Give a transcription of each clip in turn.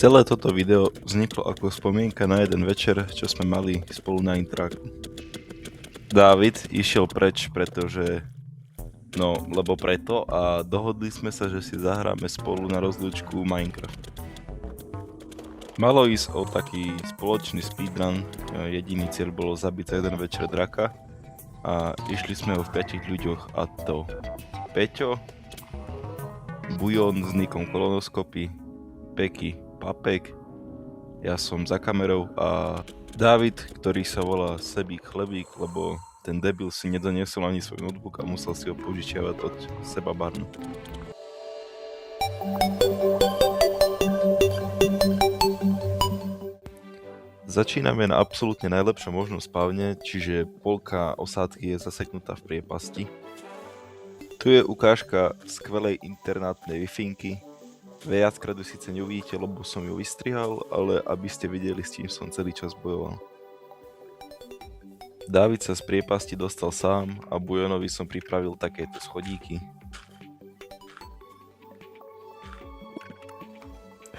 Celé toto video vzniklo ako spomienka na jeden večer, čo sme mali spolu na intráku. Dávid išiel preč, lebo preto a dohodli sme sa, že si zahráme spolu na rozlúčku Minecraft. Malo ísť o taký spoločný speedrun, jediný cieľ bolo zabiť za jeden večer draka a išli sme ho v 5 ľuďoch, a to Peťo, Bujon s nikom Kolonoskopy, Peky Papek, ja som za kamerou a Dávid, ktorý sa volá Sebík Chlebík, lebo ten debil si nedoniesol ani svoj notebook a musel si ho požičiavať od Seba Barnu. Začíname na absolútne najlepšom možnom spavne, čiže polka osádky je zaseknutá v priepasti. Tu je ukážka skvelej internátnej Wi-Finky. Viackrát ju síce neuvidíte, lebo som ju vystrihal, ale aby ste videli, s čím som celý čas bojoval. Dávid sa z priepasti dostal sám a Bujonovi som pripravil takéto schodíky.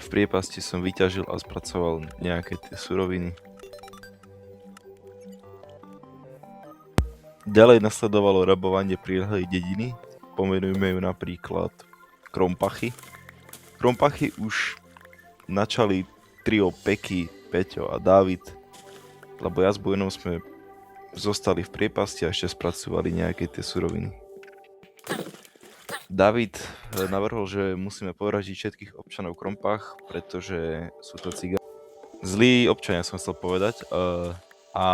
V priepasti som vyťažil a spracoval nejaké tie suroviny. Ďalej nasledovalo rabovanie prilehlej dediny, pomenujme ju napríklad Krompachy. Krompachy už načali trio Peky, Peťo a Dávid, lebo ja s Bujonom sme zostali v priepasti a ešte spracovali nejaké tie suroviny. Dávid navrhol, že musíme povraždiť všetkých občanov Krompach, pretože sú to cigáni. Zlí občania som chcel povedať, a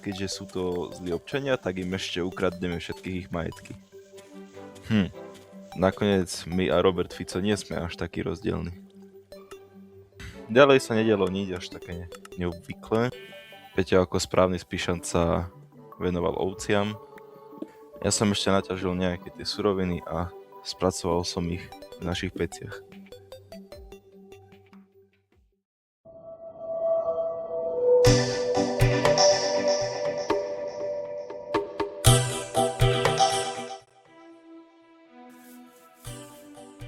keďže sú to zlí občania, tak im ešte ukradneme všetkých ich majetky. Nakoniec my a Robert Fico nie sme až taký rozdielni. Ďalej sa nedialo nič až také neobvyklé. Peťo ako správny spíšant sa venoval ovciam. Ja som ešte naťažil nejaké tie suroviny a spracoval som ich v našich peciach.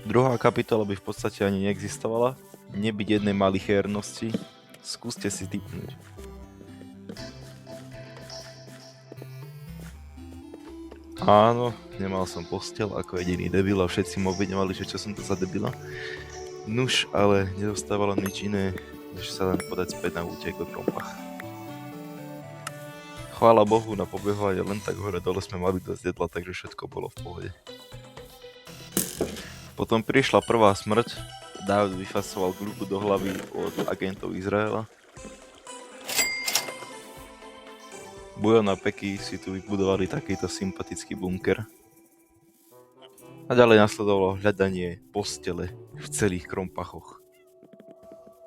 Druhá kapitola by v podstate ani neexistovala, nebyť jednej malichérnosti, skúste si tipnúť. Áno, nemal som posteľ ako jediný debil a všetci ma obviňovali, že čo som to za debila. Nuž, ale nedostávalo nič iné, než sa len podať späť na útek do Krompach. Chvála Bohu, na pobehovanie len tak hore dole sme mali dosť jedla, takže všetko bolo v pohode. Potom prišla prvá smrť, Dávid vyfasoval grupu do hlavy od agentov Izraela. Bujon a Peky si tu vybudovali takýto sympatický bunker. A ďalej nasledovalo hľadanie postele v celých Krompachoch.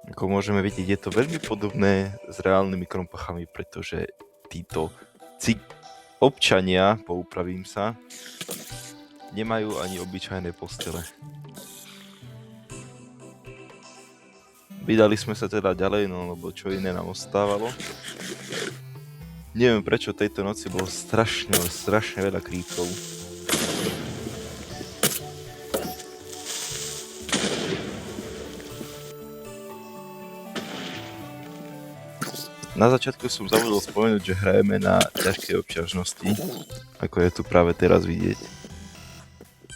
Ako môžeme vidieť, je to veľmi podobné s reálnymi Krompachami, pretože títo občania, poupravím sa, nemajú ani obyčajné postele. Vydali sme sa teda ďalej, lebo čo iné nám ostávalo. Neviem prečo tejto noci bolo strašne veľa creepov. Na začiatku som zabudol spomenúť, že hrajeme na ťažkej obťažnosti, ako je tu práve teraz vidieť.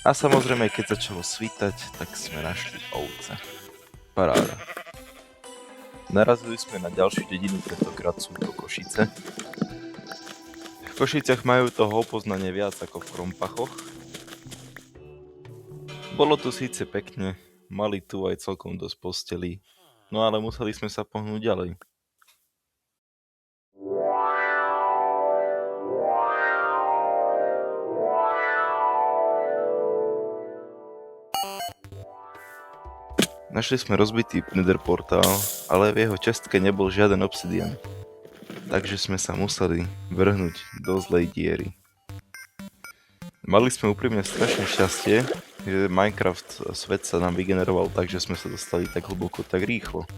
A samozrejme, keď začalo svítať, tak sme našli ovce. Paráda. Narazili sme na ďalšiu dedinu, tentokrát sú to Košice. V Košiciach majú toho poznanie viac ako v Krompachoch. Bolo tu síce pekne, mali tu aj celkom dosť postelí, no ale museli sme sa pohnúť ďalej. Našli sme rozbitý nether portál, ale v jeho čestke nebol žiaden obsidian. Takže sme sa museli vrhnúť do zlej diery. Mali sme úprimne strašné šťastie, že Minecraft svet sa nám vygeneroval tak, že sme sa dostali tak hlboko, tak rýchlo.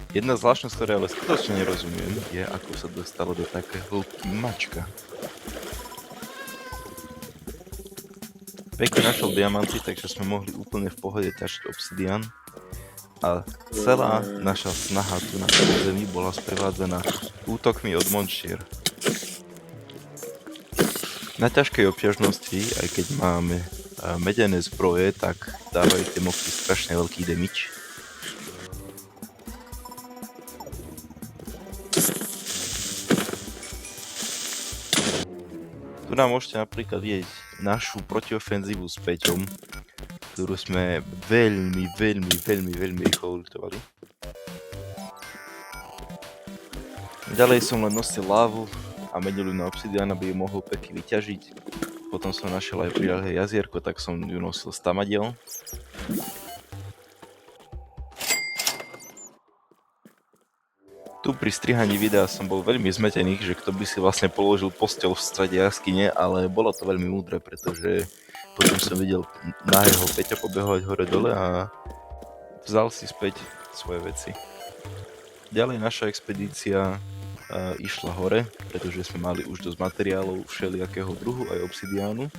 Jedna zvláštnosť, ktoré ale skutočne nerozumiem, je ako sa dostalo do také hĺbky mačka. Peky našiel diamanty, takže sme mohli úplne v pohode ťažiť obsidian. a celá naša snaha tu na zemi bola sprevádzaná útokmi od monštier. Na ťažkej obťažnosti, aj keď máme medené zbroje, tak dávajú tie mobky strašne veľký damage. Tu nám môžete napríklad vidieť našu protiofenzívu s Peťom, ktorú sme veľmi rýchlo ultovali. Ďalej som len nosil lávu a medelu na obsidian, aby ju mohol Peky vyťažiť. Potom som našiel aj priľahlé jazierko, tak som ju nosil stamadiel. Tu pri strihaní videa som bol veľmi zmetený, že kto by si vlastne položil posteľ v strede jaskyne, ale bolo to veľmi múdre, pretože potom som videl nahého Peťa pobehovať hore dole a vzal si späť svoje veci. Ďalej naša expedícia išla hore, pretože sme mali už dosť materiálov všelijakého druhu, aj obsidiánu.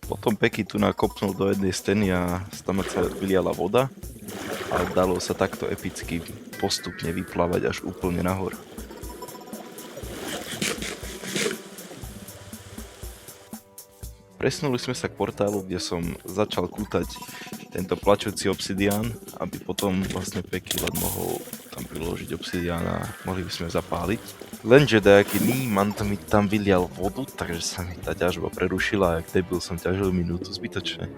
Potom Peky tu nakopnul do jednej steny a tam sa vyliala voda a dalo sa takto epicky postupne vyplávať až úplne nahor. Presunuli sme sa k portálu, kde som začal kútať tento plačúci obsidián, aby potom vlastne Peky len mohol tam priložiť obsidián a mohli by sme zapáliť. Lenže dajaký nímant mi tam vylial vodu, takže sa mi tá ťažba prerušila a jak debil som ťažil minútu zbytočne.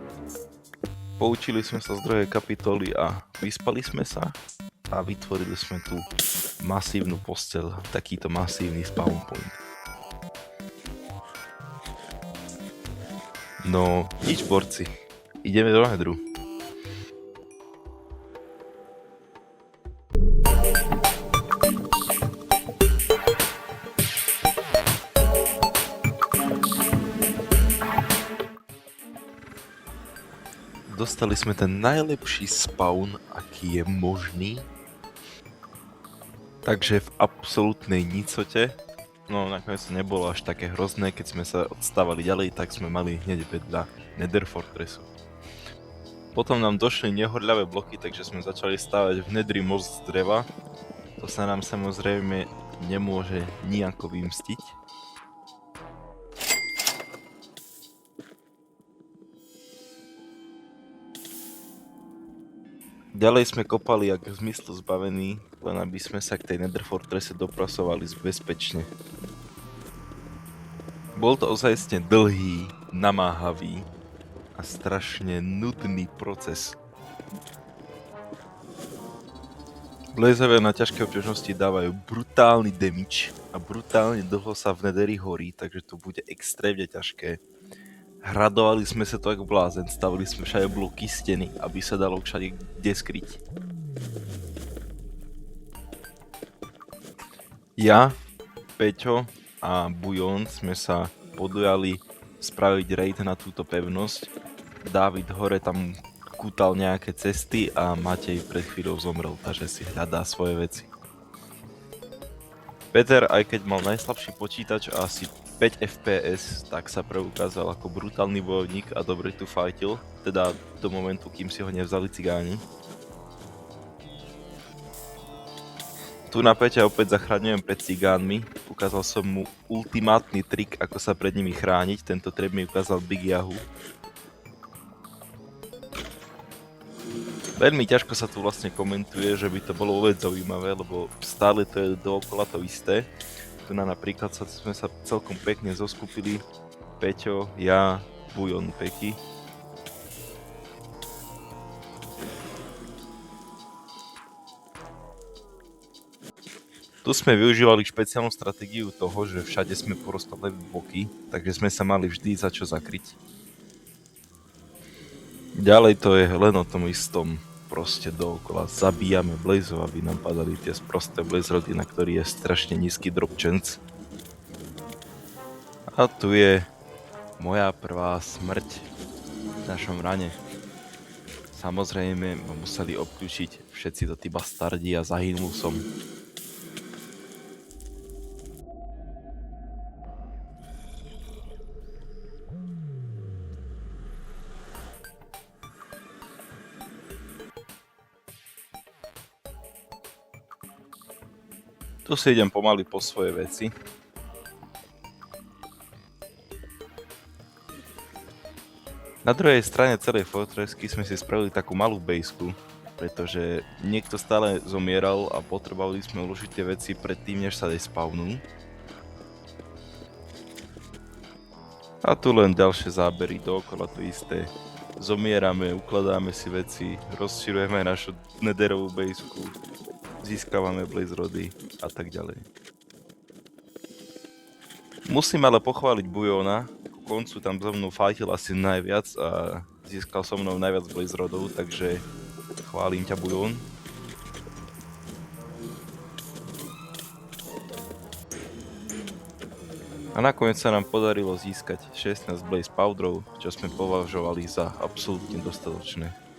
Poučili sme sa z druhej kapitoly a vyspali sme sa a vytvorili sme tu masívnu posteľ, takýto masívny spawn point. No, nič borci, ideme do Nedru. Dostali sme ten najlepší spawn, aký je možný. Takže v absolútnej nicote. No nakoniec to nebolo až také hrozné, keď sme sa odstávali ďalej, tak sme mali hneď vedľa Nether Fortressu. Potom nám došli nehorľavé bloky, takže sme začali stavať v Nedri most z dreva. To sa nám samozrejme nemôže nijako vymstiť. Ďalej sme kopali jak v zmyslu zbavení, len aby sme sa k tej Nether Fortresse dopracovali bezpečne. Bol to ozajstne dlhý, namáhavý a strašne nudný proces. Blazové na ťažké obťažnosti dávajú brutálny damage a brutálne dlho sa v Netheri horí, takže to bude extrémne ťažké. Hradovali sme sa to ako blázen, stavili sme všade bloky steny, aby sa dalo všade kde skryť. Ja, Peťo a Bujon sme sa podujali spraviť raid na túto pevnosť. Dávid hore tam kútal nejaké cesty a Matej pred chvíľou zomrel, takže si hľadá svoje veci. Peter, aj keď mal najslabší počítač a asi 5 FPS, tak sa preukázal ako brutálny bojovník a dobre tu fightil, teda do momentu, kým si ho nevzali cigáni. Tu na Peťa opäť zachraňujem pred cigánmi, ukázal som mu ultimátny trik, ako sa pred nimi chrániť, tento trik mi ukázal Big Yahoo. Veľmi ťažko sa tu vlastne komentuje, že by to bolo vôbec zaujímavé, lebo stále to je dookola to isté. Tu napríklad sme sa celkom pekne zoskupili, Peťo, ja, Bujon, Peky. Tu sme využívali špeciálnu stratégiu toho, že všade sme porozpadli boky, takže sme sa mali vždy za čo zakryť. Ďalej to je len o tom istom. Proste dookola zabíjame blazov, aby nám padali tie sprosté blaze rody, na ktorý je strašne nízky drop chance. A tu je moja prvá smrť v našom rane. Samozrejme ma museli obklúčiť všetci to tí bastardi a zahynul som. Tu si idem pomaly po svoje veci. Na druhej strane celej fortresky sme si spravili takú malú bejsku, pretože niekto stále zomieral a potrebovali sme uložiť tie veci predtým, než sa despawnú. A tu len ďalšie zábery dookola to isté. Zomierame, ukladáme si veci, rozširujeme našu nederovú bejsku, získavame blaze rody a tak ďalej. Musím ale pochváliť Bujona, ku koncu tam so mnou fightil asi najviac a získal so mnou najviac blaze rodov, takže chválim ťa, Bujon. A nakoniec sa nám podarilo získať 16 blaze powderov, čo sme považovali za absolútne dostatočné.